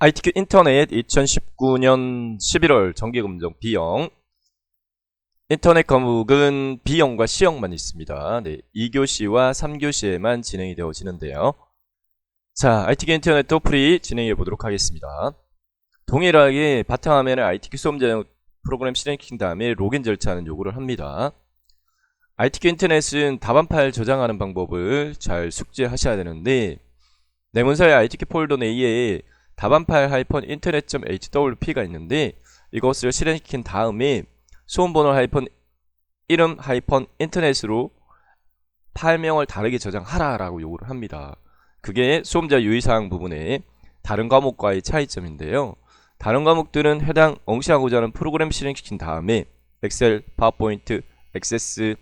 ITQ 인터넷 2019년 11월 정기검정 B형. 인터넷 과목은 B형과 C형만 있습니다. 네, 2교시와 3교시에만 진행이 되어지는데요. 자, ITQ 인터넷 토플이 진행해 보도록 하겠습니다. 동일하게 바탕화면에 ITQ 수험 제형 프로그램 실행시킨 다음에 로그인 절차는 요구를 합니다. ITQ 인터넷은 답안 파일 저장하는 방법을 잘 숙지하셔야 되는데, 내 문서의 ITQ 폴더 내에 답안 파일 -internet.hwp가 있는데, 이것을 실행시킨 다음에 수험번호 이름 인터넷으로 파일명을 다르게 저장하라 라고 요구를 합니다. 그게 수험자 유의사항 부분에 다른 과목과의 차이점인데요. 다른 과목들은 해당 응시하고자 하는 프로그램 실행시킨 다음에 엑셀, 파워포인트, 액세스,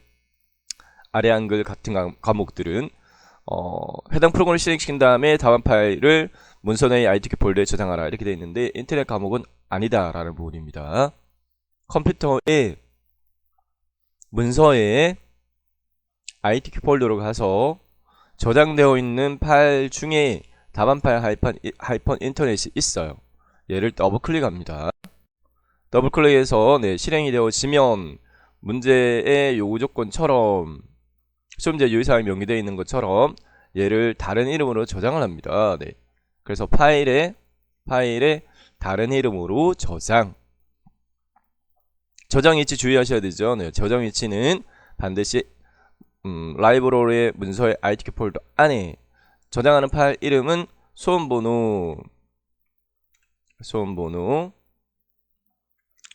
아래 한글 같은 과목들은 해당 프로그램을 실행시킨 다음에 답안 파일을 문서 내의 ITQ 폴더에 저장하라 이렇게 되어 있는데, 인터넷 과목은 아니다 라는 부분입니다. 컴퓨터의 문서에 ITQ 폴더로 가서 저장되어 있는 파일 중에 답안 파일 인터넷이 있어요. 얘를 더블 클릭합니다. 더블 클릭해서 실행이 되어지면 문제의 요구 조건처럼 수험자 유의사항이 명기되어 있는 것처럼 얘를 다른 이름으로 저장을 합니다. 그래서 파일에 다른 이름으로 저장 위치 주의하셔야 되죠. 저장 위치는 반드시 라이브러리의 문서의 ITQ 폴더 안에, 저장하는 파일 이름은 수험번호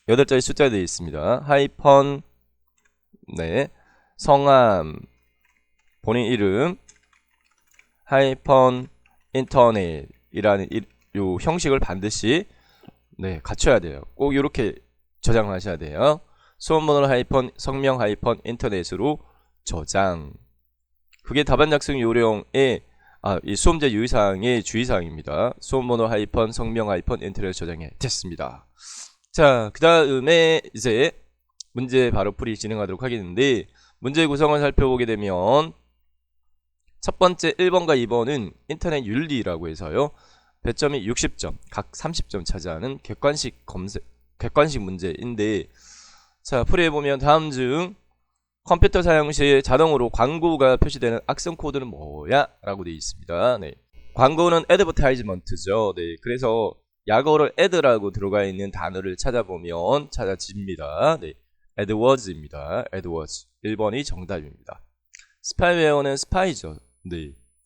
8자리 숫자에 되어 있습니다. 하이펀 성함, 본인 이름, 하이펀 인터넷이라는 요 형식을 반드시 갖춰야 돼요. 꼭 이렇게 저장을 하셔야 돼요. 수험번호 성명 인터넷으로 저장. 그게 답안 작성 요령의 이 수험자 유의사항의 주의사항입니다. 수험번호 성명 인터넷 저장이 됐습니다. 자, 그 다음에 이제 문제 바로 풀이 진행하도록 하겠는데, 문제 구성을 살펴보게 되면 첫 번째 1번과 2번은 인터넷 윤리라고 해서요, 배점이 60점, 각 30점 차지하는 객관식 문제인데, 자, 풀이해보면 다음 중 컴퓨터 사용 시 자동으로 광고가 표시되는 악성 코드는 뭐야? 라고 되어 있습니다. 광고는 advertisement죠. 그래서 약어를 add라고 들어가 있는 단어를 찾아보면 찾아집니다. adwords입니다. adwords. 1번이 정답입니다. 스파이웨어는 스파이죠.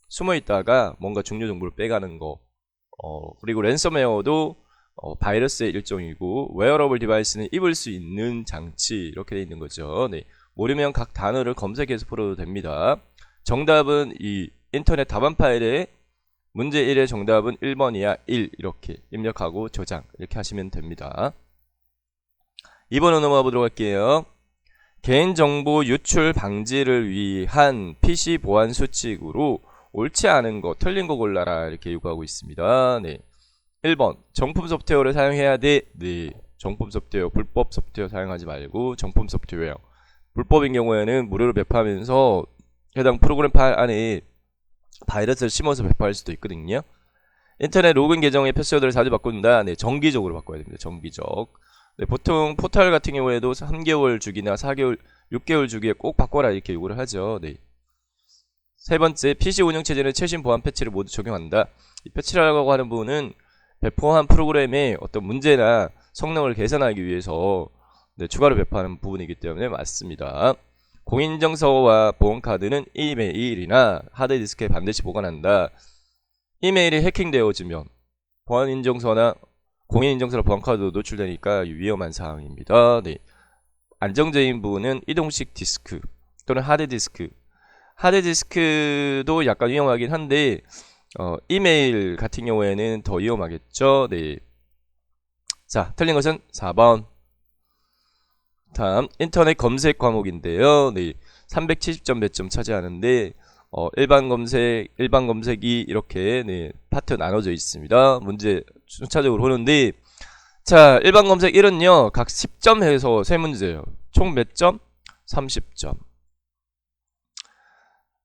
숨어있다가 뭔가 중요 정보를 빼가는 거. 그리고 랜섬웨어도 바이러스의 일종이고, 웨어러블 디바이스는 입을 수 있는 장치, 이렇게 되어 있는 거죠. 모르면 각 단어를 검색해서 풀어도 됩니다. 정답은 이 인터넷 답안 파일에 문제 1의 정답은 1번이야. 1 이렇게 입력하고 저장 이렇게 하시면 됩니다. 2번으로 넘어가 보도록 할게요. 개인정보 유출 방지를 위한 PC 보안 수칙으로 옳지 않은 거, 틀린 거 골라라 이렇게 요구하고 있습니다. 1번 정품 소프트웨어를 사용해야 돼. 정품 소프트웨어, 불법 소프트웨어 사용하지 말고 정품 소프트웨어. 불법인 경우에는 무료로 배포하면서 해당 프로그램 파일 안에 바이러스를 심어서 배포할 수도 있거든요. 인터넷 로그인 계정의 패스워드를 자주 바꾼다. 정기적으로 바꿔야 됩니다. 정기적. 보통 포털 같은 경우에도 3개월 주기나 4개월, 6개월 주기에 꼭 바꿔라 이렇게 요구를 하죠. 세 번째, PC 운영체제는 최신 보안 패치를 모두 적용한다. 이 패치라고 하는 부분은 배포한 프로그램의 어떤 문제나 성능을 개선하기 위해서 추가로 배포하는 부분이기 때문에 맞습니다. 공인인증서와 보안카드는 이메일이나 하드디스크에 반드시 보관한다. 이메일이 해킹되어지면 공인인증서나 보안카드도 노출되니까 위험한 사항입니다. 안정적인 부분은 이동식 디스크 또는 하드디스크도 약간 위험하긴 한데, 이메일 같은 경우에는 더 위험하겠죠. 자, 틀린 것은 4번. 다음 인터넷 검색 과목인데요. 370점 몇 점 차지하는데, 일반 검색이 이렇게 파트 나눠져 있습니다. 문제 순차적으로 보는데, 자, 일반 검색 1은요 각 10점 해서 3문제예요. 총 몇 점? 30점.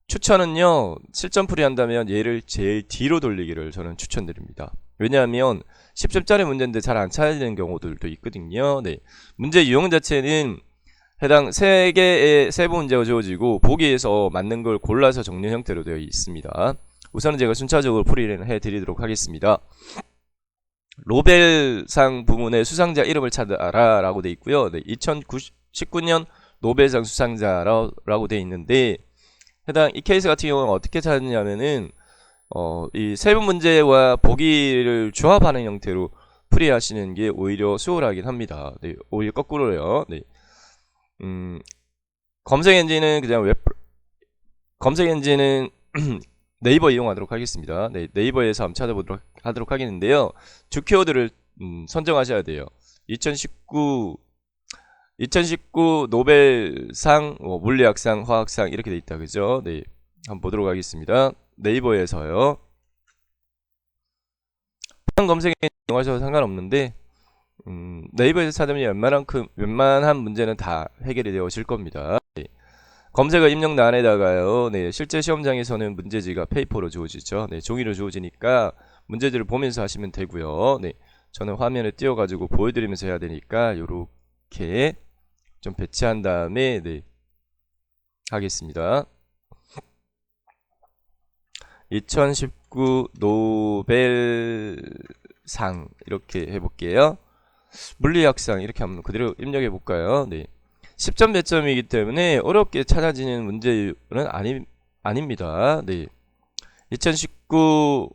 추천은요, 실전 풀이 한다면 얘를 제일 뒤로 돌리기를 저는 추천드립니다. 왜냐하면 10점짜리 문제인데 잘 안 찾아지는 경우들도 있거든요. 네. 문제 유형 자체는 해당 3개의 세부 문제가 주어지고 보기에서 맞는 걸 골라서 정리 형태로 되어 있습니다. 우선은 제가 순차적으로 풀이를 해드리도록 하겠습니다. 노벨상 부문의 수상자 이름을 찾아라 라고 되어 있고요. 네, 2019년 노벨상 수상자라고 되어 있는데 해당 이 케이스 같은 경우는 어떻게 찾느냐면은 이 세부 문제와 보기를 조합하는 형태로 풀이하시는 게 오히려 수월하긴 합니다. 네, 오히려 거꾸로요. 네. 검색 엔진은 그냥 검색 엔진은 네이버 이용하도록 하겠습니다. 네, 네이버에서 한번 찾아보도록 하도록 하겠는데요. 주 키워드를 선정하셔야 돼요. 2019 노벨상, 물리학상, 화학상 이렇게 돼 있다, 그죠? 네, 한번 보도록 하겠습니다. 네이버에서요. 검색에 이용하셔도 상관없는데 네이버에서 찾으면 웬만한 문제는 다 해결이 되어질 겁니다. 네. 검색어 입력란에다가요. 네, 실제 시험장에서는 문제지가 페이퍼로 주어지죠. 네, 종이로 주어지니까 문제지를 보면서 하시면 되고요. 네, 저는 화면을 띄워가지고 보여드리면서 해야 되니까 요렇게 좀 배치한 다음에 네, 하겠습니다. 2019 노벨상 이렇게 해볼게요. 물리학상 이렇게 한번 그대로 입력해 볼까요? 네. 10점 배점이기 때문에 어렵게 찾아지는 문제는 아닙니다. 네. 2019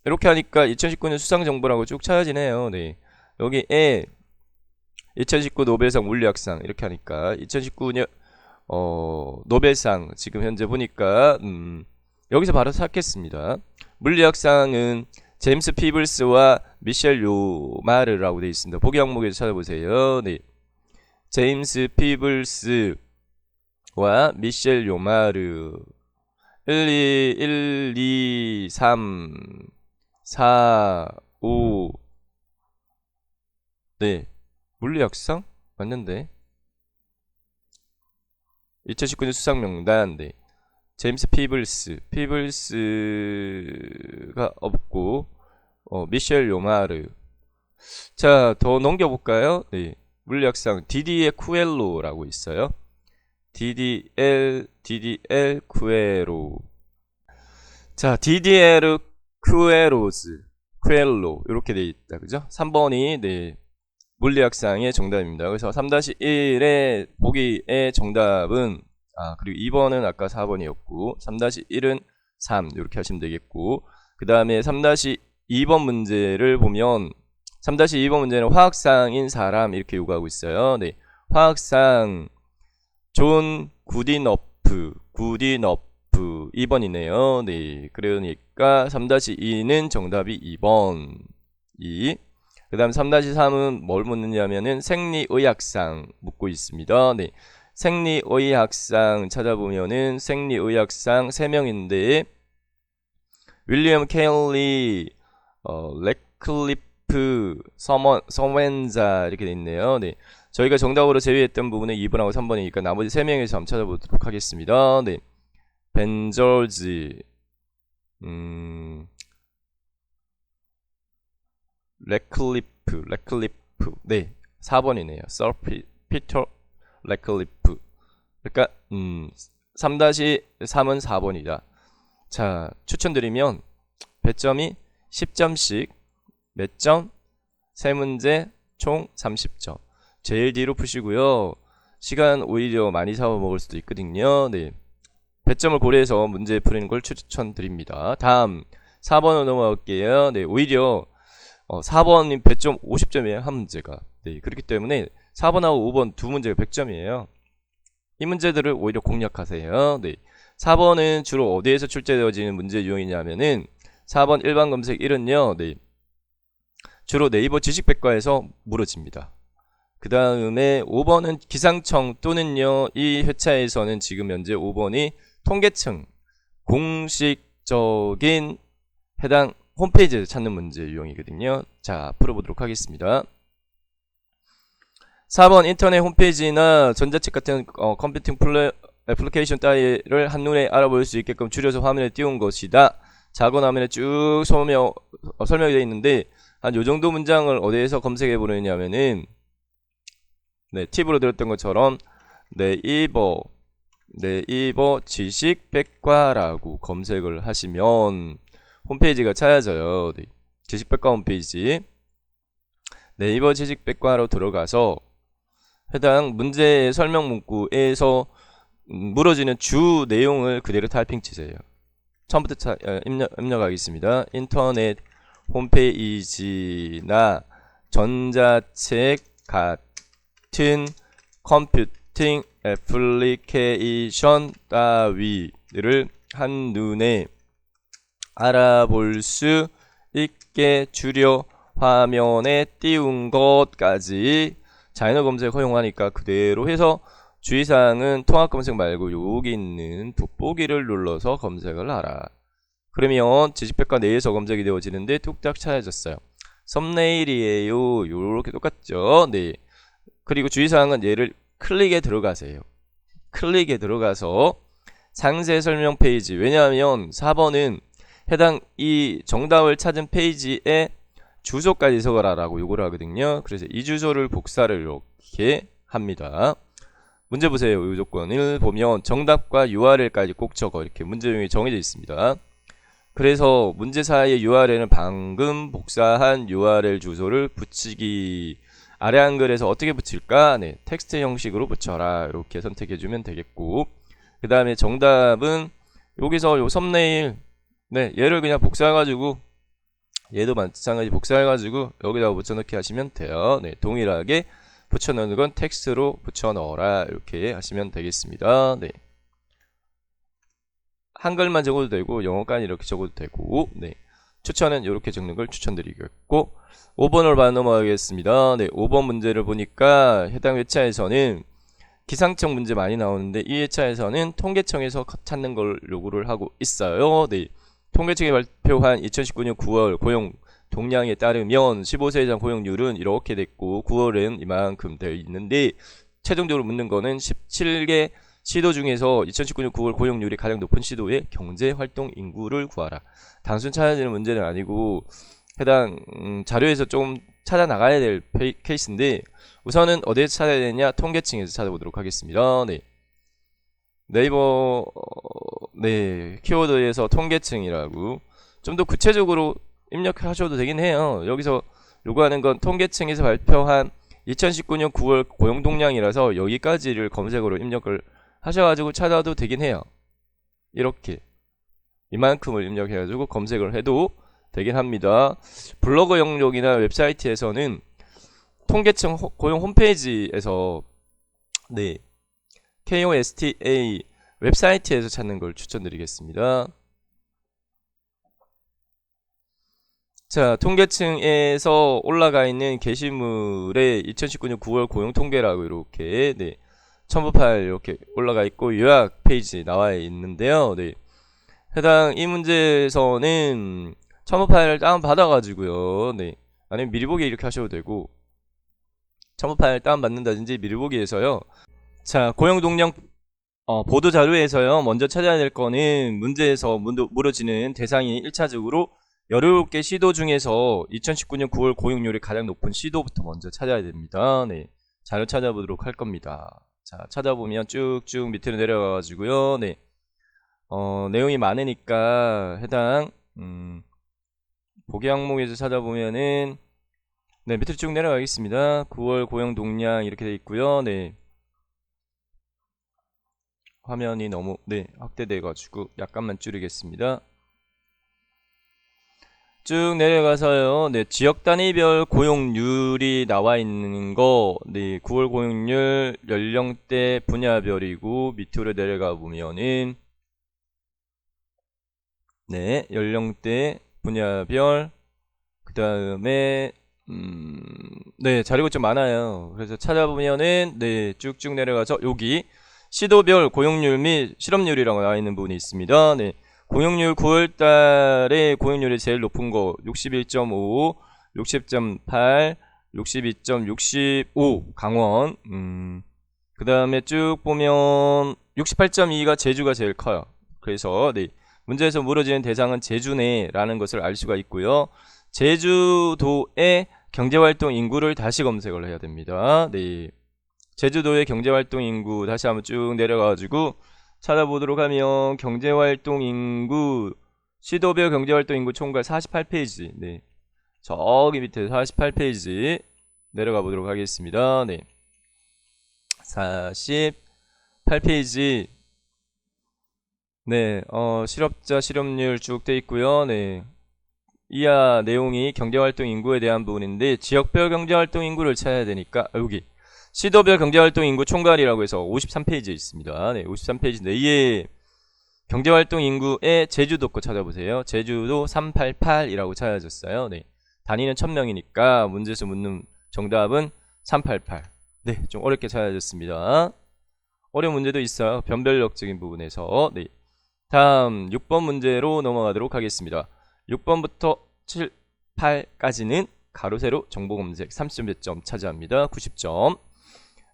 이렇게 하니까 2019년 수상 정보라고 쭉 찾아지네요. 네. 여기에 2019 노벨상 물리학상 이렇게 하니까 2019년 노벨상 지금 현재 보니까 여기서 바로 찾겠습니다. 물리학상은 제임스 피블스와 미셸 요마르라고 되어 있습니다. 보기 항목에서 찾아보세요. 네. 제임스 피블스와 미셸 요마르 1, 2, 3, 4, 5 네. 물리학상? 맞는데 2019년 수상명단 네. 제임스 피블스가 없고 미셸 요마르. 자, 더 넘겨볼까요? 네. 물리학상 디디에 쿠엘로라고 있어요. DDL 쿠에로. 자, DDL 쿠엘로 이렇게 돼 있다, 그죠? 3번이 네. 물리학상의 정답입니다. 그래서 3-1의 보기의 정답은 그리고 2번은 아까 4번이었고 3-1은 3 이렇게 하시면 되겠고 그 다음에 3-2번 문제를 보면 3-2번 문제는 화학상인 사람 이렇게 요구하고 있어요. 네, 화학상 존 구디너프 2번이네요. 네, 그러니까 3-2는 정답이 2번. 그 다음 3-3은 뭘 묻느냐면은 생리의학상 묻고 있습니다. 네. 생리의학상 찾아보면은 생리의학상 3명인데 윌리엄 케일리, 레클리프, 서멘자 이렇게 돼 있네요. 네. 저희가 정답으로 제외했던 부분은 2번하고 3번이니까 나머지 3명에서 한번 찾아보도록 하겠습니다. 네. 벤저즈, 레클리프. 네. 4번이네요. 서 피터 레클리프. 그러니까 3-3은 4번이다. 자, 추천드리면 배점이 10점씩 몇 점? 3문제 총 30점. 제일 뒤로 푸시고요. 시간 오히려 많이 잡아먹을 수도 있거든요. 네. 배점을 고려해서 문제 풀이는 걸 추천드립니다. 다음 4번으로 넘어갈게요. 네, 오히려 4번이 배점 50점이에요. 한 문제가. 네, 그렇기 때문에 4번하고 5번 두 문제가 100점이에요. 이 문제들을 오히려 공략하세요. 네. 4번은 주로 어디에서 출제되어지는 문제 유형이냐면은 4번 일반 검색 1은요. 네. 주로 네이버 지식백과에서 물어집니다. 그 다음에 5번은 기상청 또는요. 이 회차에서는 지금 현재 5번이 통계청 공식적인 해당 홈페이지에서 찾는 문제 유형이거든요. 자, 풀어보도록 하겠습니다. 4번 인터넷 홈페이지나 전자책 같은 컴퓨팅 애플리케이션 따위를 한눈에 알아볼 수 있게끔 줄여서 화면에 띄운 것이다. 자고 나면 쭉 설명이 되어 있는데 한 요 정도 문장을 어디에서 검색해 보느냐면은 네, 팁으로 드렸던 것처럼 네이버 지식백과라고 검색을 하시면 홈페이지가 찾아져요. 네, 지식백과 홈페이지. 네이버 지식백과로 들어가서 해당 문제의 설명 문구에서 물어지는 주 내용을 그대로 타이핑 치세요. 처음부터 입력하겠습니다. 인터넷 홈페이지나 전자책 같은 컴퓨팅 애플리케이션 따위를 한눈에 알아볼 수 있게 줄여 화면에 띄운 것까지 자연어 검색 허용하니까 그대로 해서 주의사항은 통합 검색 말고 여기 있는 돋보기를 눌러서 검색을 하라. 그러면 지식백과 내에서 검색이 되어지는데 뚝딱 찾아졌어요. 썸네일이에요. 요렇게 똑같죠. 네. 그리고 주의사항은 얘를 클릭에 들어가세요. 클릭에 들어가서 상세 설명 페이지. 왜냐하면 4번은 해당 이 정답을 찾은 페이지에 주소까지 적어라라고 요구를 하거든요. 그래서 이 주소를 복사를 이렇게 합니다. 문제 보세요. 이 조건을 보면 정답과 URL까지 꼭 적어. 이렇게 문제 내용이 정해져 있습니다. 그래서 문제 사이의 URL은 방금 복사한 URL 주소를 붙이기. 아래 한글에서 어떻게 붙일까? 네, 텍스트 형식으로 붙여라. 이렇게 선택해주면 되겠고, 그 다음에 정답은 여기서 요 썸네일, 네, 얘를 그냥 복사해가지고, 얘도 마찬가지 복사해가지고 여기다가 붙여넣기 하시면 돼요. 네, 동일하게 붙여넣는 건 텍스트로 붙여넣어라. 이렇게 하시면 되겠습니다. 네. 한글만 적어도 되고 영어까지 이렇게 적어도 되고, 네. 추천은 이렇게 적는 걸 추천드리겠고, 5번을 넘어가겠습니다. 네, 5번 문제를 보니까 해당 회차에서는 기상청 문제 많이 나오는데 이 회차에서는 통계청에서 찾는 걸 요구를 하고 있어요. 네. 통계청이 발표한 2019년 9월 고용 동향에 따르면 15세 이상 고용률은 이렇게 됐고 9월은 이만큼 되어 있는데 최종적으로 묻는 거는 17개 시도 중에서 2019년 9월 고용률이 가장 높은 시도의 경제활동 인구를 구하라. 단순 찾아지는 문제는 아니고 해당 자료에서 좀 찾아 나가야 될 케이스인데 우선은 어디에서 찾아야 되냐? 통계청에서 찾아보도록 하겠습니다. 네. 네이버 네, 키워드에서 통계청이라고 좀 더 구체적으로 입력하셔도 되긴 해요. 여기서 요구하는 건 통계청에서 발표한 2019년 9월 고용 동향이라서 여기까지를 검색어로 입력을 하셔가지고 찾아도 되긴 해요. 이렇게 이만큼을 입력해가지고 검색을 해도 되긴 합니다. 블로그 영역이나 웹사이트에서는 통계청 고용 홈페이지에서 네, KOSTA 웹사이트에서 찾는 걸 추천드리겠습니다. 자, 통계청에서 올라가 있는 게시물에 2019년 9월 고용 통계라고 이렇게 네, 첨부 파일 이렇게 올라가 있고 요약 페이지 나와 있는데요. 네. 해당 이 문제에서는 첨부 파일을 다운 받아가지고요. 네. 아니면 미리 보기 이렇게 하셔도 되고 첨부 파일 다운 받는다든지 미리 보기에서요. 자, 고용 동향 보도 자료에서요. 먼저 찾아야 될 거는 문제에서 물어지는 대상이 1차적으로 17개 시도 중에서 2019년 9월 고용률이 가장 높은 시도부터 먼저 찾아야 됩니다. 네. 자료 찾아보도록 할 겁니다. 자, 찾아보면 쭉쭉 밑으로 내려가가지고요. 네. 내용이 많으니까 해당 보기 항목에서 찾아보면은 네, 밑으로 쭉 내려가겠습니다. 9월 고용 동향 이렇게 돼 있고요. 네. 화면이 너무 네, 확대돼 가지고 약간만 줄이겠습니다. 쭉 내려가서요. 네, 지역 단위별 고용률이 나와 있는 거, 네, 9월 고용률 연령대 분야별이고 밑으로 내려가 보면은 네, 연령대 분야별 그다음에 네, 자료가 좀 많아요. 그래서 찾아보면은 네, 쭉쭉 내려가서 여기 시도별 고용률 및 실업률이라고 나와 있는 부분이 있습니다. 네. 고용률 9월달에 고용률이 제일 높은 거 61.5, 60.8, 62.65 강원. 그 다음에 쭉 보면 68.2가 제주가 제일 커요. 그래서 네, 문제에서 물어지는 대상은 제주네라는 것을 알 수가 있고요. 제주도의 경제활동 인구를 다시 검색을 해야 됩니다. 네. 제주도의 경제활동 인구 다시 한번 쭉 내려가가지고 찾아보도록 하면 경제활동 인구 시도별 경제활동 인구 총괄 48페이지 네. 저기 밑에 48페이지 내려가 보도록 하겠습니다. 네. 48페이지 네, 실업자 실업률 쭉 돼 있고요. 네. 이하 내용이 경제활동 인구에 대한 부분인데 지역별 경제활동 인구를 찾아야 되니까 여기 시도별 경제활동 인구 총괄이라고 해서 53페이지에 있습니다. 네, 53페이지인데 이에 경제활동 인구의 제주도 거 찾아보세요. 제주도 388이라고 찾아졌어요. 네, 단위는 1000명이니까 문제에서 묻는 정답은 388. 네, 좀 어렵게 찾아졌습니다. 어려운 문제도 있어요. 변별력적인 부분에서. 네, 다음 6번 문제로 넘어가도록 하겠습니다. 6번부터 7, 8까지는 가로 세로 정보 검색 30점 차지합니다. 90점.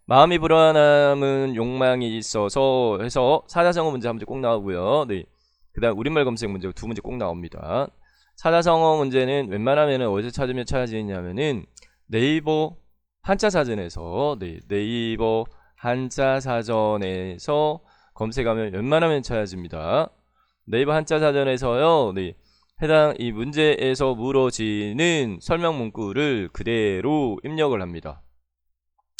마음이 불안함은 욕망이 있어서 해서 사자성어 문제 한 문제 꼭 나오고요. 네. 그다음 우리말 검색 문제 두 문제 꼭 나옵니다. 사자성어 문제는 웬만하면 어디서 찾으면 찾아지냐면은 네이버 한자 사전에서 네이버 한자 사전에서 검색하면 웬만하면 찾아집니다. 네이버 한자 사전에서요. 네. 해당 이 문제에서 물어지는 설명 문구를 그대로 입력을 합니다.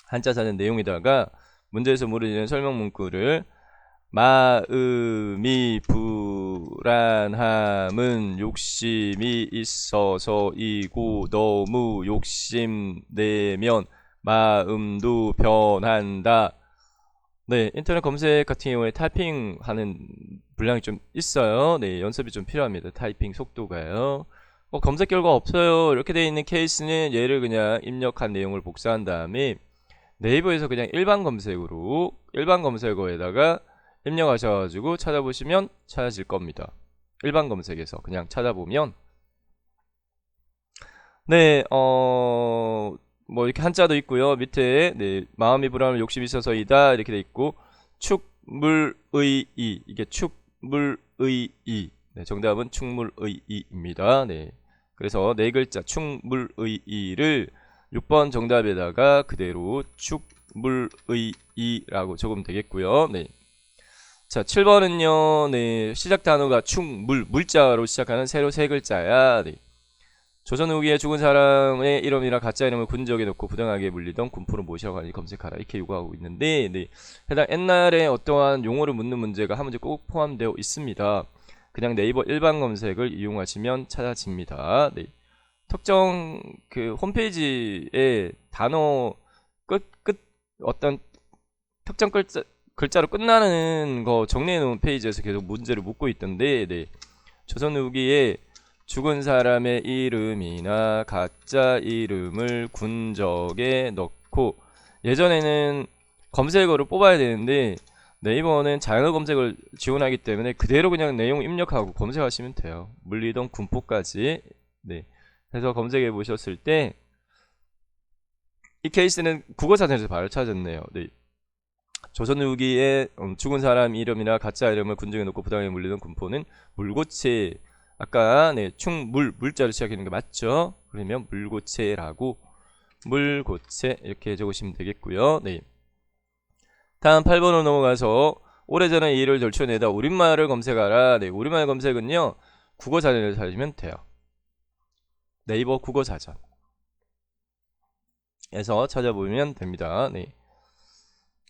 한자 사전 내용에다가 문제에서 물어지는 설명 문구를 마음이 불안함은 욕심이 있어서이고 너무 욕심내면 마음도 변한다. 네, 인터넷 검색 같은 경우에 타이핑하는 분량이 좀 있어요. 네, 연습이 좀 필요합니다. 타이핑 속도가요. 검색 결과 없어요. 이렇게 되어 있는 케이스는 얘를 그냥 입력한 내용을 복사한 다음에 네이버에서 그냥 일반 검색어에다가 입력하셔가지고 찾아보시면 찾아질 겁니다. 일반 검색에서 그냥 찾아보면 네, 뭐 이렇게 한자도 있고요. 밑에 네, 마음이 불안하면 욕심이 있어서이다 이렇게 돼 있고 축물의이 이게 축물의이 네, 정답은 축물의이입니다. 네, 그래서 네 글자 축물의이를 6번 정답에다가 그대로 축물의이라고 적으면 되겠고요. 네. 자, 7번은요. 네, 시작 단어가 축물 물자로 시작하는 새로 세 글자야. 네. 조선 후기에 죽은 사람의 이름이나 가짜 이름을 군적에 넣고 부당하게 물리던 군포를 모시라고 하니 검색하라 이렇게 요구하고 있는데 네. 해당 옛날에 어떠한 용어를 묻는 문제가 한 문제 꼭 포함되어 있습니다. 그냥 네이버 일반 검색을 이용하시면 찾아집니다. 네. 특정 그 홈페이지에 단어 끝 어떤 특정 글자로 끝나는 거 정리해 놓은 페이지에서 계속 문제를 묻고 있던데 네. 조선 후기에 죽은 사람의 이름이나 가짜 이름을 군적에 넣고 예전에는 검색어를 뽑아야 되는데 네이버는 자연어 검색을 지원하기 때문에 그대로 그냥 내용 입력하고 검색하시면 돼요. 물리던 군포까지 네. 해서 검색해 보셨을 때 이 케이스는 국어사전에서 바로 찾았네요. 네. 조선 후기에 죽은 사람 이름이나 가짜 이름을 군적에 넣고 부당하게 물리던 군포는 물고체 아까 네, 충물 물자로 시작하는 게 맞죠? 그러면 물고체라고 물고체 이렇게 적으시면 되겠고요. 네. 다음 8번으로 넘어가서 오래전에 이 일을 덜쳐내다 우리말을 검색하라. 네, 우리말 검색은요 국어사전에서 찾으면 돼요. 네이버 국어사전에서 찾아보면 됩니다. 네.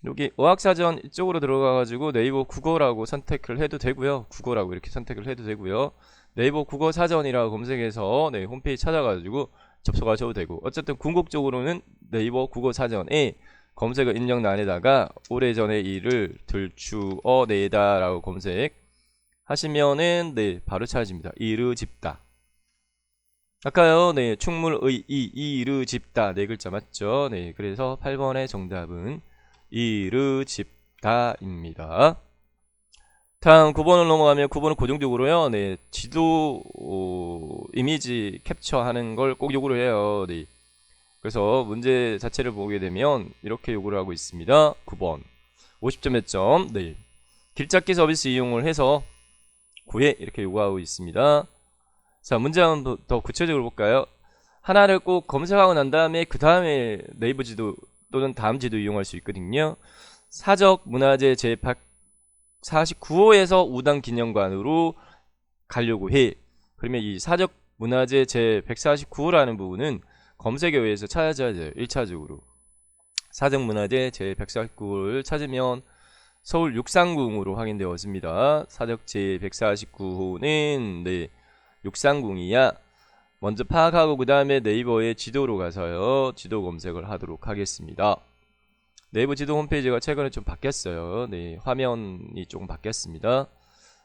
여기 어학사전 이쪽으로 들어가가지고 네이버 국어라고 선택을 해도 되고요. 국어라고 이렇게 선택을 해도 되고요. 네이버 국어사전이라고 검색해서 네, 홈페이지 찾아가지고 접속하셔도 되고 어쨌든 궁극적으로는 네이버 국어사전에 검색어 입력란에다가 오래전의 일을 들추어내다 라고 검색하시면은 네 바로 찾아집니다. 이르집다 아까요 네 충물의 이르집다 네 글자 맞죠? 네 그래서 8번의 정답은 이르집다입니다. 다음 9번을 넘어가면 9번은 고정적으로요. 네, 지도 이미지 캡처하는 걸 꼭 요구를 해요. 네. 그래서 문제 자체를 보게 되면 이렇게 요구를 하고 있습니다. 9번 50점 몇 점. 네. 길찾기 서비스 이용을 해서 구해 이렇게 요구하고 있습니다. 자, 문제 한번 더 구체적으로 볼까요? 하나를 꼭 검색하고 난 다음에 그 다음에 네이버 지도 또는 다음 지도 이용할 수 있거든요. 사적 문화재 제 149호에서 우당 기념관으로 가려고 해. 그러면 이 사적 문화재 제 149호라는 부분은 검색에 의해서 찾아야 돼요. 1차적으로. 사적 문화재 제 149호를 찾으면 서울 육상궁으로 확인되었습니다. 사적 제 149호는 네, 육상궁이야. 먼저 파악하고 그 다음에 네이버의 지도로 가서요. 지도 검색을 하도록 하겠습니다. 네이버 지도 홈페이지가 최근에 좀 바뀌었어요. 네, 화면이 조금 바뀌었습니다.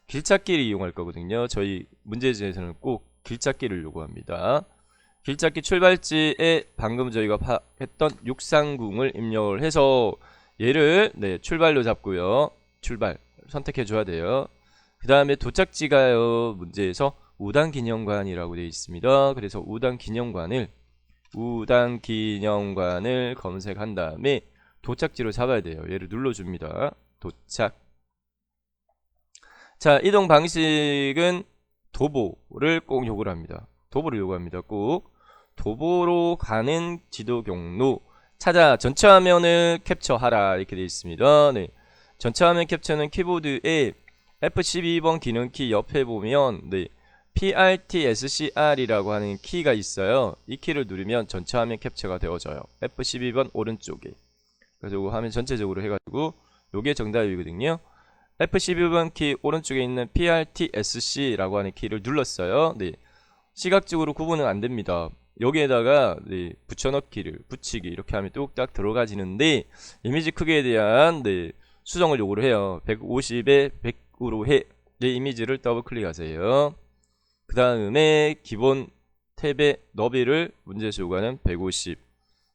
길찾기를 이용할 거거든요. 저희 문제지에서는 꼭 길찾기를 요구합니다. 길찾기 출발지에 방금 저희가 했던 육상궁을 입력을 해서 얘를 네, 출발로 잡고요. 출발 선택해 줘야 돼요. 그 다음에 도착지가요. 문제에서 우당기념관이라고 되어 있습니다. 그래서 우당기념관을 검색한 다음에 도착지로 잡아야 돼요. 얘를 눌러줍니다. 도착. 자, 이동 방식은 도보를 꼭 요구를 합니다. 도보를 요구합니다. 꼭 도보로 가는 지도 경로 찾아 전체 화면을 캡처하라 이렇게 되어 있습니다. 네. 전체 화면 캡처는 키보드에 F12번 기능키 옆에 보면 네, PRTSCR이라고 하는 키가 있어요. 이 키를 누르면 전체 화면 캡처가 되어져요. F12번 오른쪽에. 그래서 이거 화면 전체적으로 해가지고 요게 정답이거든요. F12번 키 오른쪽에 있는 PRTSC라고 하는 키를 눌렀어요. 네. 시각적으로 구분은 안됩니다. 여기에다가 네, 붙여넣기를 붙이기 이렇게 하면 뚝딱 들어가지는데 이미지 크기에 대한 네, 수정을 요구를 해요. 150에 100으로 해. 이 이미지를 더블 클릭하세요. 그 다음에 기본 탭의 너비를 문제에서 요구하는 150,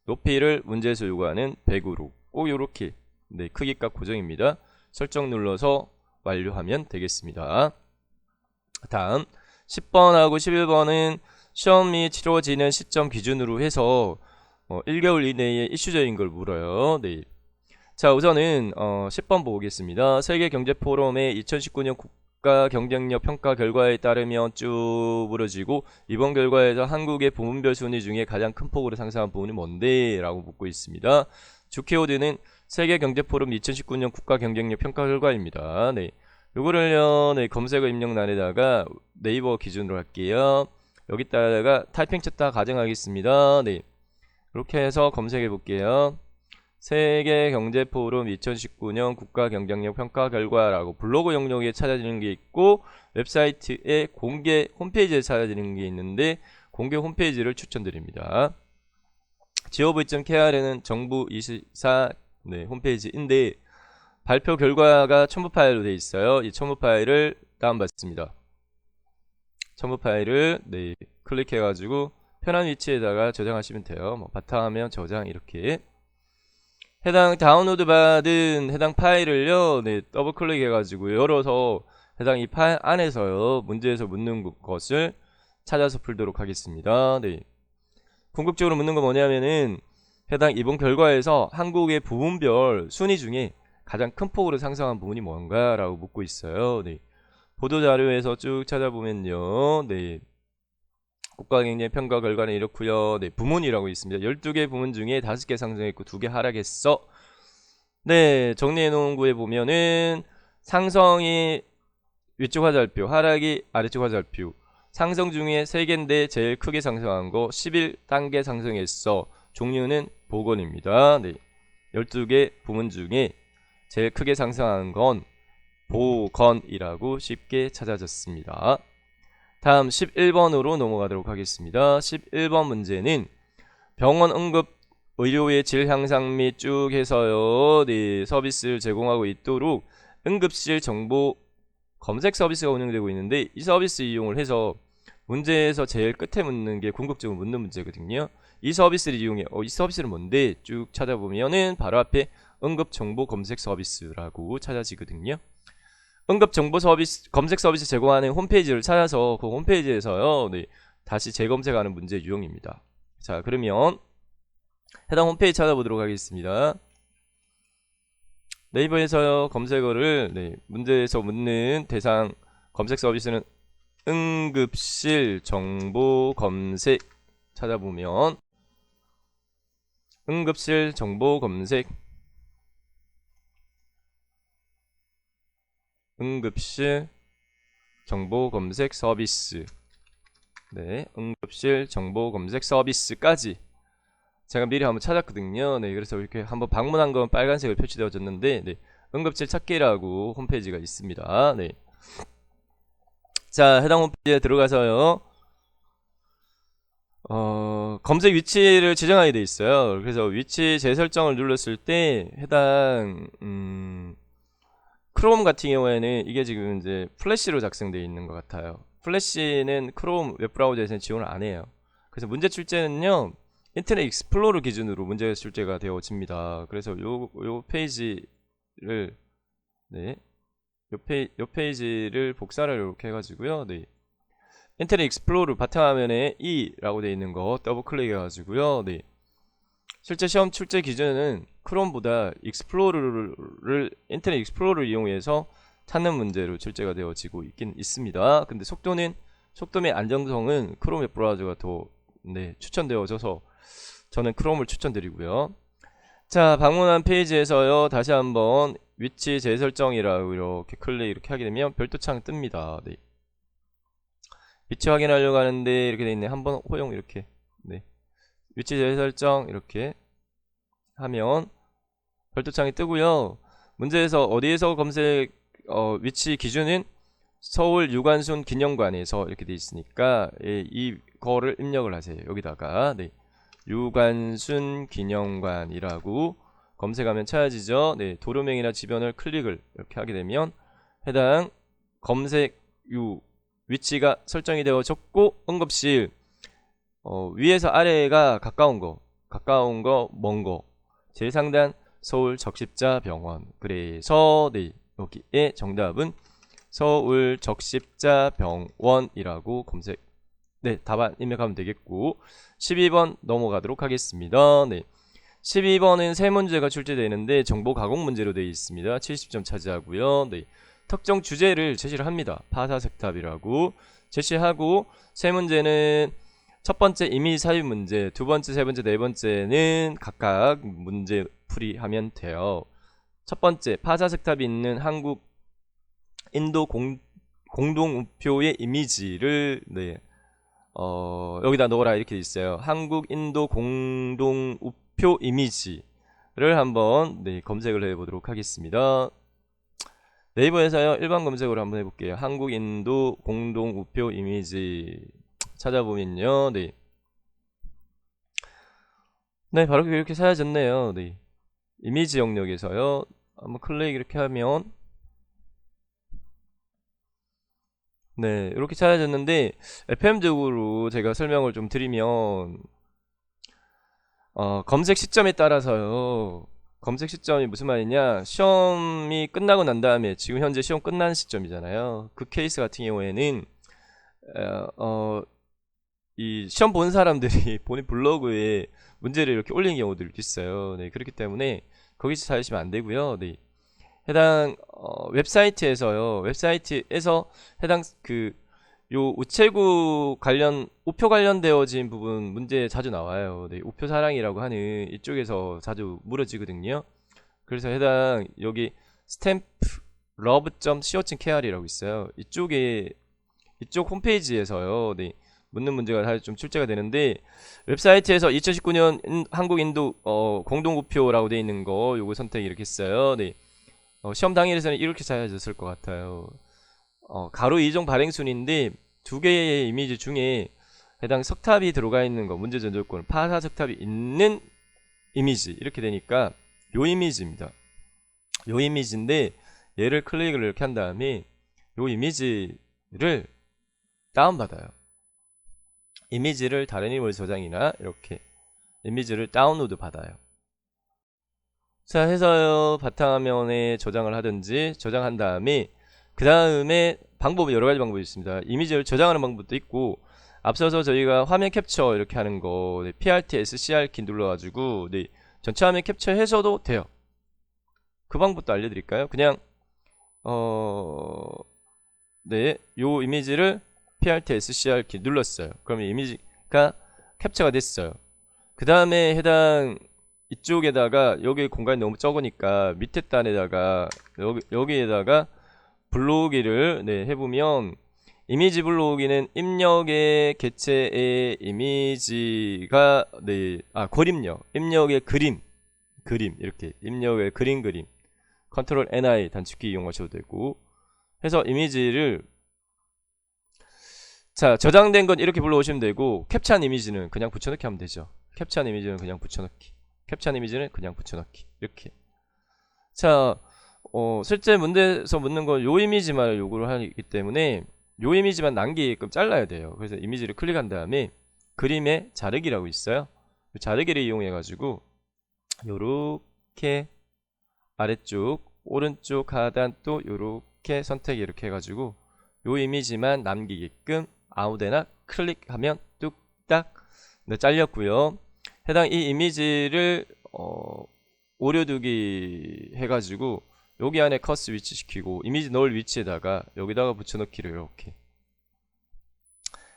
높이를 문제에서 요구하는 100으로 꼭 요렇게 네, 크기값 고정입니다. 설정 눌러서 완료하면 되겠습니다. 다음 10번하고 11번은 시험이 치러지는 시점 기준으로 해서 1개월 이내에 이슈적인 걸 물어요. 네. 자, 우선은 10번 보겠습니다. 세계경제포럼의 2019년 국가 경쟁력 평가 결과에 따르면 쭉 물어지고 이번 결과에서 한국의 부문별 순위 중에 가장 큰 폭으로 상승한 부분이 뭔데? 라고 묻고 있습니다. 주 키워드는 세계경제포럼 2019년 국가 경쟁력 평가 결과입니다. 네. 요거를요, 네, 검색어 입력란에다가 네이버 기준으로 할게요. 여기다가 타이핑 쳤다 가정하겠습니다. 네. 이렇게 해서 검색해 볼게요. 세계경제포럼 2019년 국가경쟁력 평가 결과라고 블로그 영역에 찾아지는 게 있고 웹사이트에 공개 홈페이지에 찾아지는 게 있는데 공개 홈페이지를 추천드립니다. gov.kr에는 정부24 네, 홈페이지인데 발표 결과가 첨부 파일로 되어 있어요. 이 첨부 파일을 다운받습니다. 첨부 파일을 네, 클릭해 가지고 편한 위치에다가 저장하시면 돼요. 뭐 바탕화면 저장 이렇게 해당 다운로드 받은 해당 파일을요, 네, 더블 클릭해 가지고 열어서 해당 이 파일 안에서요, 문제에서 묻는 것을 찾아서 풀도록 하겠습니다. 네. 궁극적으로 묻는 건 뭐냐면은 해당 이번 결과에서 한국의 부문별 순위 중에 가장 큰 폭으로 상승한 부분이 뭔가라고 묻고 있어요. 네. 보도자료에서 쭉 찾아보면요, 네. 국가경쟁평가 결과는 이렇고요. 네, 부문이라고 있습니다. 12개 부문 중에 5개 상승했고 2개 하락했어. 네, 정리해 놓은 거에 보면은 상승이 위쪽 화살표, 하락이 아래쪽 화살표. 상승 중에 3개인데 제일 크게 상승한 거 11단계 상승했어. 종류는 보건입니다. 네. 12개 부문 중에 제일 크게 상승한 건 보건이라고 쉽게 찾아졌습니다. 다음 11번으로 넘어가도록 하겠습니다. 11번 문제는 병원 응급 의료의 질 향상 및 쭉 해서요, 네, 서비스를 제공하고 있도록 응급실 정보 검색 서비스가 운영되고 있는데 이 서비스 이용을 해서 문제에서 제일 끝에 묻는 게 궁극적으로 묻는 문제거든요. 이 서비스를 이용해 이 서비스는 뭔데? 쭉 찾아보면은 바로 앞에 응급 정보 검색 서비스라고 찾아지거든요. 응급 정보 서비스 검색 서비스 제공하는 홈페이지를 찾아서 그 홈페이지에서요, 네, 다시 재검색하는 문제 유형입니다. 자, 그러면 해당 홈페이지 찾아보도록 하겠습니다. 네이버에서요, 검색어를 네, 문제에서 묻는 대상 검색 서비스는 응급실 정보 검색 찾아보면 응급실 정보 검색 응급실 정보 검색 서비스 네, 응급실 정보 검색 서비스까지 제가 미리 한번 찾았거든요. 네, 그래서 이렇게 한번 방문한 건 빨간색으로 표시되어졌는데 네, 응급실 찾기라고 홈페이지가 있습니다. 네. 자, 해당 홈페이지에 들어가서요. 검색 위치를 지정하게 돼 있어요. 그래서 위치 재설정을 눌렀을 때 해당 크롬 같은 경우에는 이게 지금 이제 플래시로 작성되어 있는 것 같아요. 플래시는 크롬 웹브라우저에서는 지원을 안 해요. 그래서 문제 출제는요, 인터넷 익스플로러 기준으로 문제 출제가 되어집니다. 그래서 요 페이지를 네, 요 페이지를 복사를 이렇게 해가지고요. 네, 인터넷 익스플로러 바탕화면에 E라고 되어 있는 거 더블 클릭해가지고요. 네, 실제 시험 출제 기준은 크롬보다 인터넷 익스플로러를 이용해서 찾는 문제로 출제가 되어지고 있긴 있습니다. 근데 속도 및 안정성은 크롬 웹브라우저가 더 추천되어져서 저는 크롬을 추천드리고요. 자, 방문한 페이지에서요, 다시 한번 위치 재설정이라고 이렇게 이렇게 하게 되면 별도 창 뜹니다. 네. 위치 확인하려고 하는데 이렇게 돼 있네. 한번 호용 이렇게 네. 위치 재설정 이렇게 하면 별도창이 뜨고요. 문제에서 어디에서 검색 위치 기준은 서울 유관순 기념관에서 이렇게 돼 있으니까 이거를 입력을 하세요. 여기다가 네. 유관순 기념관이라고 검색하면 찾아지죠. 네, 도로명이나 지변을 클릭을 이렇게 하게 되면 해당 검색 위치가 설정이 되어졌고 응급실 위에서 아래가 가까운 거, 먼 거. 제일 상단 서울 적십자병원. 그래서 네, 여기에 정답은 서울 적십자병원이라고 검색. 네, 답안 입력하면 되겠고 12번 넘어가도록 하겠습니다. 네. 12번은 세 문제가 출제되는데 정보 가공 문제로 되어 있습니다. 70점 차지하고요. 네. 특정 주제를 제시를 합니다. 파사색탑이라고 제시하고 세 문제는 첫 번째 이미지 삽입 문제, 두 번째, 세 번째, 네 번째는 각각 문제 풀이하면 돼요. 첫 번째, 파사색탑이 있는 한국 인도 공동우표의 이미지를 네, 여기다 넣어라 이렇게 있어요. 한국 인도 공동우표 이미지를 한번 네, 검색을 해보도록 하겠습니다. 네이버에서요 일반 검색으로 한번 해볼게요. 한국 인도 공동우표 이미지 찾아보면요, 네, 네 바로 이렇게 찾아졌네요. 네, 이미지 영역에서요 한번 클릭 이렇게 하면 네 이렇게 찾아졌는데 FM적으로 제가 설명을 좀 드리면 검색 시점에 따라서요. 검색 시점이 무슨 말이냐? 시험이 끝나고 난 다음에 지금 현재 시험 끝난 시점이잖아요. 그 케이스 같은 경우에는 이 시험 본 사람들이 본인 블로그에 문제를 이렇게 올리는 경우들이 있어요. 네, 그렇기 때문에 거기서 찾으시면 안 되고요. 네, 해당 웹사이트에서 해당 요 우체국 관련 우표 관련되어진 부분 문제 자주 나와요. 네, 우표 사랑이라고 하는 이쪽에서 자주 물어지거든요. 그래서 해당 여기 스탬프 love.co.kr이라고 있어요. 이쪽 홈페이지에서요. 네, 묻는 문제가 사실 좀 출제가 되는데 웹사이트에서 2019년 한국 인도 공동우표라고 되어 있는 거 요거 선택 이렇게 했어요. 네, 시험 당일에서는 이렇게 찾아졌을 것 같아요. 가로 2종 발행순인데 두 개의 이미지 중에 해당 석탑이 들어가 있는 거 문제 전조건 파사 석탑이 있는 이미지 이렇게 되니까 요 이미지입니다. 요 이미지인데 얘를 클릭을 이렇게 한 다음에 요 이미지를 다운받아요. 이미지를 다른 인물 저장이나 이렇게 이미지를 다운로드 받아요. 자 해서요 바탕화면에 저장을 하든지 저장한 다음에 그 다음에 방법은 여러가지 방법이 있습니다. 이미지를 저장하는 방법도 있고 앞서서 저희가 화면 캡처 이렇게 하는 거 네, PRT, SCR 키 눌러가지고 네, 전체 화면 캡처해서도 돼요. 그 방법도 알려드릴까요? 그냥 네, 요 이미지를 PRT SCR 키 눌렀어요. 그러면 이미지가 캡처가 됐어요. 그 다음에 해당 이쪽에다가 여기 공간이 너무 적으니까 밑에 단에다가 여기에다가 블로우기를 네, 해보면 이미지 블로우기는 입력의 개체의 이미지가 네, 고립력 입력의 그림 이렇게 입력의 그림 컨트롤 NI 단축키 이용하셔도 되고 해서 이미지를 자 저장된 건 이렇게 불러오시면 되고 캡처한 이미지는 그냥 붙여넣기 하면 되죠. 캡처한 이미지는 그냥 붙여넣기 이렇게. 자 실제 문제에서 묻는 건 요 이미지만 요구를 하기 때문에 요 이미지만 남기게끔 잘라야 돼요. 그래서 이미지를 클릭한 다음에 그림의 자르기라고 있어요. 자르기를 이용해 가지고 요렇게 아래쪽 오른쪽 하단 또 요렇게 선택 이렇게 해가지고 요 이미지만 남기게끔 아무데나 클릭하면 뚝딱 네, 잘렸고요. 해당 이 이미지를 오려두기 해가지고 여기 안에 커스 위치시키고 이미지 넣을 위치에다가 여기다가 붙여넣기를 이렇게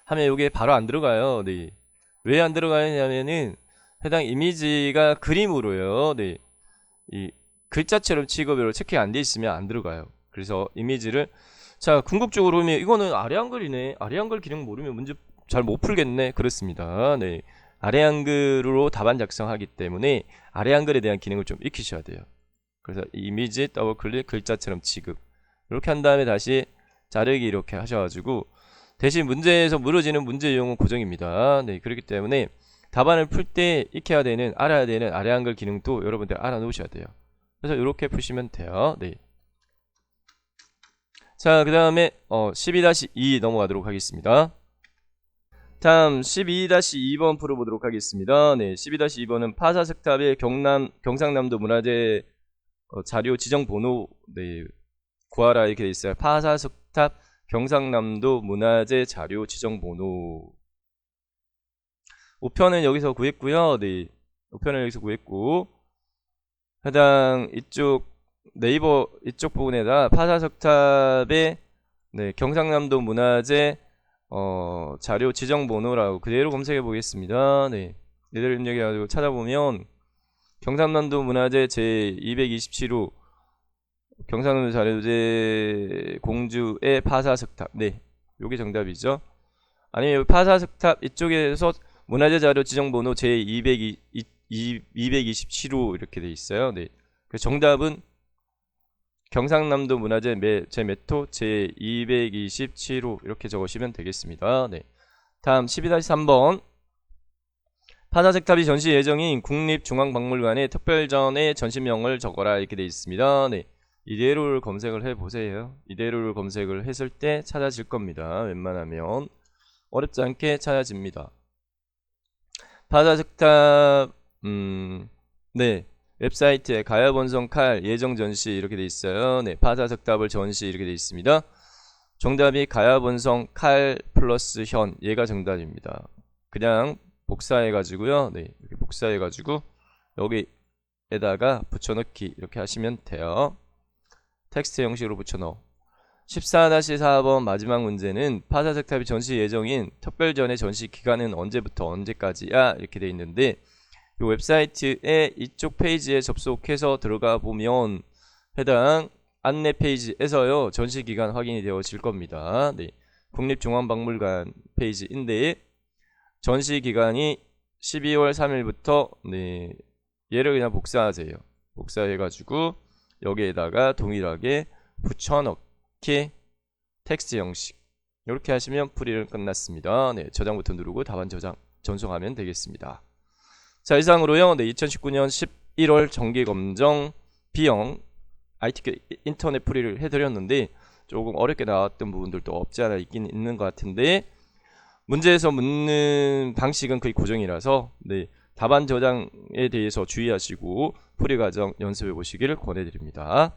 하면 여기에 바로 안 들어가요. 네. 왜 안 들어가냐면은 해당 이미지가 그림으로요. 네. 이 글자처럼 취급으로 체크가 안 돼 있으면 안 들어가요. 그래서 이미지를 자 궁극적으로 보면 이거는 아래 한글이네. 아래 한글 기능 모르면 문제 잘 못 풀겠네. 그렇습니다. 네. 아래 한글로 답안 작성하기 때문에 아래 한글에 대한 기능을 좀 익히셔야 돼요. 그래서 이미지 더블 클릭 글자처럼 취급 이렇게 한 다음에 다시 자르기 이렇게 하셔가지고 대신 문제에서 물어지는 문제 유형은 고정입니다. 네, 그렇기 때문에 답안을 풀 때 익혀야 되는 알아야 되는 아래 한글 기능도 여러분들 알아 놓으셔야 돼요. 그래서 이렇게 푸시면 돼요. 네. 자, 그 다음에 12-2 넘어가도록 하겠습니다. 다음 12-2번 풀어보도록 하겠습니다. 네, 12-2번은 파사석탑의 경상남도 문화재 자료 지정 번호 네, 구하라 이렇게 돼 있어요. 파사석탑 경상남도 문화재 자료 지정 번호. 우편은 여기서 구했고요. 네, 우편은 여기서 구했고 해당 이쪽 네이버 이쪽 부분에다 파사석탑의 네, 경상남도 문화재 자료 지정 번호라고 그대로 검색해 보겠습니다. 네, 이대로 입력해가지고 찾아보면 경상남도 문화재 제227호 경상남도 자료재 공주의 파사석탑. 네, 요게 정답이죠. 아니면 여기 파사석탑 이쪽에서 문화재 자료 지정 번호 제227호 이렇게 돼 있어요. 네, 그 정답은 경상남도 문화재 제 몇호 제227호 이렇게 적으시면 되겠습니다. 네. 다음 12-3번 파사석탑이 전시 예정인 국립중앙박물관의 특별전의 전시명을 적어라 이렇게 되어 있습니다. 네. 이대로를 검색을 해보세요. 이대로를 검색을 했을 때 찾아질 겁니다. 웬만하면 어렵지 않게 찾아집니다. 파사석탑 네. 웹사이트에 가야본성 칼 예정 전시 이렇게 돼 있어요. 네, 파사석탑을 전시 이렇게 돼 있습니다. 정답이 가야본성 칼 플러스 현 얘가 정답입니다. 그냥 복사해 가지고요. 네, 이렇게 복사해 가지고 여기에다가 붙여넣기 이렇게 하시면 돼요. 텍스트 형식으로 붙여넣어. 14-4번 마지막 문제는 파사석탑이 전시 예정인 특별전의 전시 기간은 언제부터 언제까지야 이렇게 돼 있는데 이 웹사이트에 이쪽 페이지에 접속해서 들어가 보면 해당 안내 페이지에서요 전시 기간 확인이 되어질 겁니다. 네, 국립중앙박물관 페이지인데 전시 기간이 12월 3일부터 네, 얘를 그냥 복사하세요. 복사해가지고 여기에다가 동일하게 붙여넣기 텍스트 형식 이렇게 하시면 풀이는 끝났습니다. 네, 저장부터 누르고 답안 전송하면 되겠습니다. 자, 이상으로요. 네, 2019년 11월 정기검정 B형 IT 인터넷 풀이를 해드렸는데 조금 어렵게 나왔던 부분들도 없지 않아 있긴 있는 것 같은데 문제에서 묻는 방식은 거의 고정이라서 네, 답안 저장에 대해서 주의하시고 풀이 과정 연습해 보시기를 권해드립니다.